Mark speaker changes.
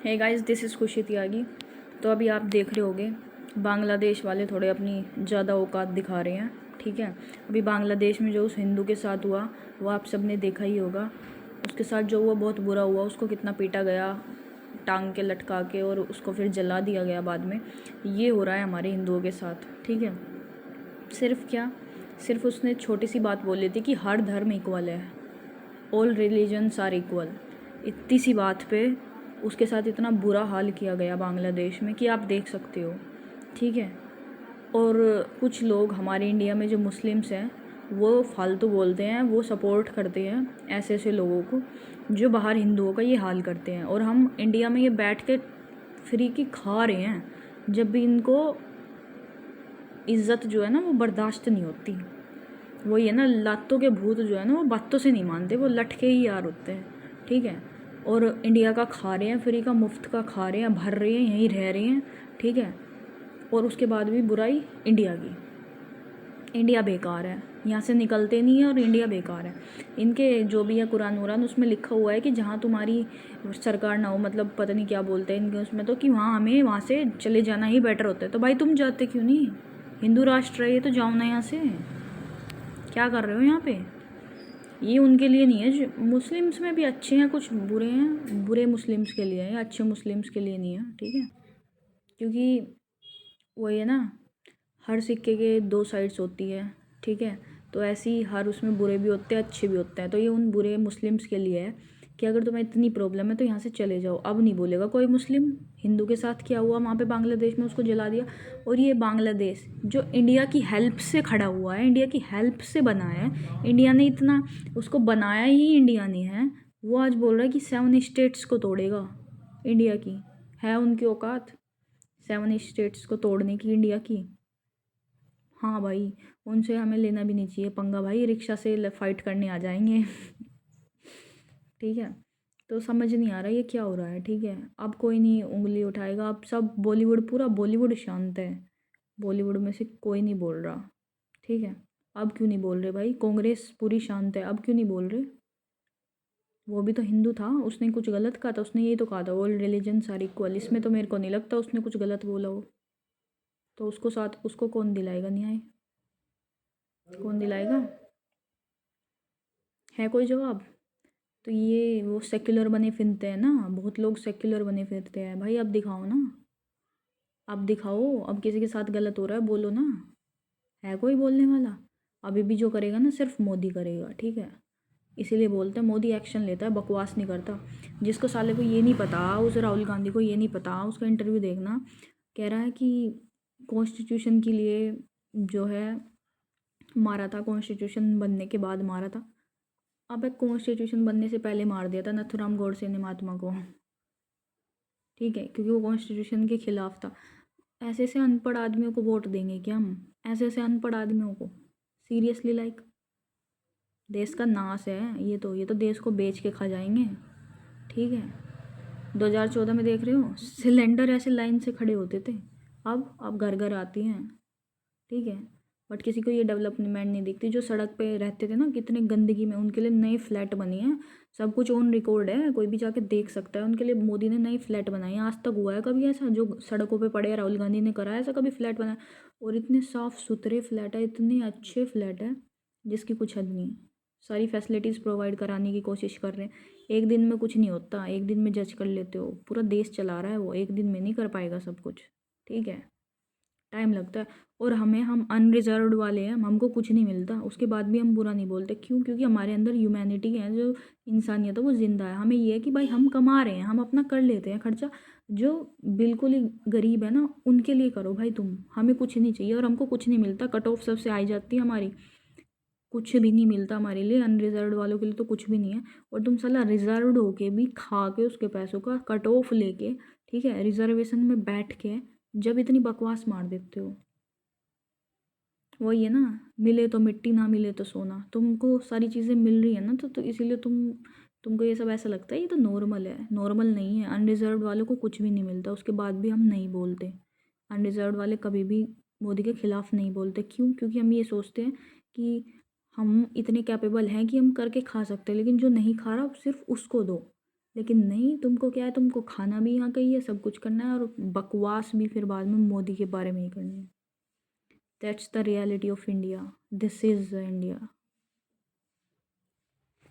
Speaker 1: Hey guys, this is खुशी त्यागी। तो अभी आप देख रहे होगे बांग्लादेश वाले थोड़े अपनी ज़्यादा औकात दिखा रहे हैं। ठीक है, अभी बांग्लादेश में जो उस हिंदू के साथ हुआ वो आप सब ने देखा ही होगा। उसके साथ जो हुआ बहुत बुरा हुआ, उसको कितना पीटा गया टांग के लटका के, और उसको फिर जला दिया गया बाद में। ये हो रहा है हमारे हिंदुओं के साथ। ठीक है, सिर्फ क्या, सिर्फ उसने छोटी सी बात बोली थी कि हर धर्म इक्वल है, ऑल रिलीजन्स आर इक्वल। इतनी सी बात पे उसके साथ इतना बुरा हाल किया गया बांग्लादेश में कि आप देख सकते हो। ठीक है, और कुछ लोग हमारे इंडिया में जो मुस्लिम्स हैं वो फालतू बोलते हैं, वो सपोर्ट करते हैं ऐसे ऐसे लोगों को जो बाहर हिंदुओं का ये हाल करते हैं, और हम इंडिया में ये बैठ के फ्री की खा रहे हैं जब भी इनको इज़्ज़त जो है ना वो बर्दाश्त नहीं होती। वही है ना, लातों के भूत जो है ना वो बातों से नहीं मानते, वो लटके ही यार होते हैं। ठीक है, और इंडिया का खा रहे हैं, फ्री का मुफ्त का खा रहे हैं, भर रहे हैं, यहीं रह रहे हैं। ठीक है, और उसके बाद भी बुराई इंडिया की। इंडिया बेकार है, यहाँ से निकलते नहीं है, और इंडिया बेकार है। इनके जो भी है कुरान वुरान उसमें लिखा हुआ है कि जहाँ तुम्हारी सरकार ना हो, मतलब पता नहीं क्या बोलते हैं इनके उसमें, तो कि वहाँ हमें वहाँ से चले जाना ही बेटर होता है। तो भाई तुम जाते क्यों नहीं? हिंदू राष्ट्र है ये, तो जाओ ना यहाँ से। क्या कर रहे हो यहाँ पे? ये उनके लिए नहीं है, जो मुस्लिम्स में भी अच्छे हैं कुछ बुरे हैं, बुरे मुस्लिम्स के लिए हैं, अच्छे मुस्लिम्स के लिए नहीं है। ठीक है, क्योंकि वही है ना, हर सिक्के के दो साइड्स होती है। ठीक है, तो ऐसे ही हर उसमें बुरे भी होते हैं अच्छे भी होते हैं। तो ये उन बुरे मुस्लिम्स के लिए है कि अगर तुम्हें इतनी प्रॉब्लम है तो यहाँ से चले जाओ। अब नहीं बोलेगा कोई मुस्लिम हिंदू के साथ क्या हुआ वहाँ पे बांग्लादेश में, उसको जला दिया। और ये बांग्लादेश जो इंडिया की हेल्प से खड़ा हुआ है, इंडिया की हेल्प से बना है, इंडिया ने इतना उसको बनाया ही इंडिया ने है, वो आज बोल रहा है कि 7 स्टेट्स को तोड़ेगा। इंडिया की है उनकी औकात 7 स्टेट्स को तोड़ने की इंडिया की? हाँ भाई, उनसे हमें लेना भी नहीं चाहिए पंगा भाई, रिक्शा से फाइट करने आ जाएंगे। ठीक है, तो समझ नहीं आ रहा ये क्या हो रहा है। ठीक है, अब कोई नहीं उंगली उठाएगा, अब सब बॉलीवुड, पूरा बॉलीवुड शांत है, बॉलीवुड में से कोई नहीं बोल रहा। ठीक है, अब क्यों नहीं बोल रहे भाई? कांग्रेस पूरी शांत है, अब क्यों नहीं बोल रहे? वो भी तो हिंदू था, उसने कुछ गलत कहा था? उसने यही तो कहा था ऑल रिलीजन आर इक्वल। इसमें तो मेरे को नहीं लगता उसने कुछ गलत बोला हो। तो उसको साथ उसको कौन दिलाएगा न्याय? कौन दिलाएगा? है कोई जवाब? तो ये वो सेक्युलर बने फिरते हैं ना, बहुत लोग सेक्युलर बने फिरते हैं भाई। अब दिखाओ ना, अब दिखाओ, अब किसी के साथ गलत हो रहा है बोलो ना। है कोई बोलने वाला? अभी भी जो करेगा ना सिर्फ मोदी करेगा। ठीक है, इसीलिए बोलते हैं मोदी एक्शन लेता है, बकवास नहीं करता। जिसको साले को ये नहीं पता, उस राहुल गांधी को ये नहीं पता, उसका इंटरव्यू देखना, कह रहा है कि कॉन्स्टिट्यूशन के लिए जो है मारा था, कॉन्स्टिट्यूशन बनने के बाद मारा था। अब एक कॉन्स्टिट्यूशन बनने से पहले मार दिया था नथुराम गोडसे ने महात्मा को। ठीक है, क्योंकि वो कॉन्स्टिट्यूशन के खिलाफ था। ऐसे ऐसे अनपढ़ आदमियों को वोट देंगे क्या हम? ऐसे ऐसे अनपढ़ आदमियों को? सीरियसली, लाइक देश का नाश है ये तो देश को बेच के खा जाएंगे। ठीक है, 2014 में देख रहे हो सिलेंडर ऐसे लाइन से खड़े होते थे, अब घर घर आती हैं। ठीक है, बट किसी को ये डेवलपमेंट नहीं दिखती। जो सड़क पे रहते थे ना कितने गंदगी में, उनके लिए नए फ्लैट बनी हैं, सब कुछ ऑन रिकॉर्ड है, कोई भी जाके देख सकता है। उनके लिए मोदी ने नई फ्लैट बनाई है। आज तक हुआ है कभी ऐसा जो सड़कों पे पड़े हैं? राहुल गांधी ने करा है ऐसा कभी फ्लैट बनाया? और इतने साफ सुथरे फ्लैट है, इतने अच्छे फ्लैट है जिसकी कुछ हद नहीं। सारी फैसिलिटीज़ प्रोवाइड कराने की कोशिश कर रहे हैं। एक दिन में कुछ नहीं होता, एक दिन में जज कर लेते हो। पूरा देश चला रहा है वो, एक दिन में नहीं कर पाएगा सब कुछ। ठीक है, टाइम लगता है। और हम अनरिजर्व्ड वाले हैं, हमको कुछ नहीं मिलता, उसके बाद भी हम बुरा नहीं बोलते। क्यों? क्योंकि हमारे अंदर ह्यूमैनिटी है, जो इंसानियत है वो ज़िंदा है। हमें ये है कि भाई हम कमा रहे हैं, हम अपना कर लेते हैं खर्चा। जो बिल्कुल ही गरीब है ना उनके लिए करो भाई तुम, हमें कुछ नहीं चाहिए और हमको कुछ नहीं मिलता। कट ऑफ सबसे आई जाती है हमारी, कुछ भी नहीं मिलता हमारे लिए। अनरिजर्व्ड वालों के लिए तो कुछ भी नहीं है। और तुम साला रिजर्व्ड होके भी खा के उसके पैसों का कट ऑफ लेके, ठीक है, रिजर्वेशन में बैठ के जब इतनी बकवास मार देते हो। वही है ना, मिले तो मिट्टी ना मिले तो सोना। तुमको सारी चीज़ें मिल रही है ना, तो इसीलिए तुमको ये सब ऐसा लगता है ये तो नॉर्मल है। नॉर्मल नहीं है, अनरिजर्व्ड वालों को कुछ भी नहीं मिलता, उसके बाद भी हम नहीं बोलते। अनरिजर्व्ड वाले कभी भी मोदी के खिलाफ नहीं बोलते। क्यों? क्योंकि हम ये सोचते हैं कि हम इतने कैपेबल हैं कि हम करके खा सकते हैं, लेकिन जो नहीं खा रहा सिर्फ उसको दो। लेकिन नहीं, तुमको क्या है, तुमको खाना भी यहाँ का ही है, सब कुछ करना है और बकवास भी फिर बाद में मोदी के बारे में ही करनी है। That's the reality of India, this is India.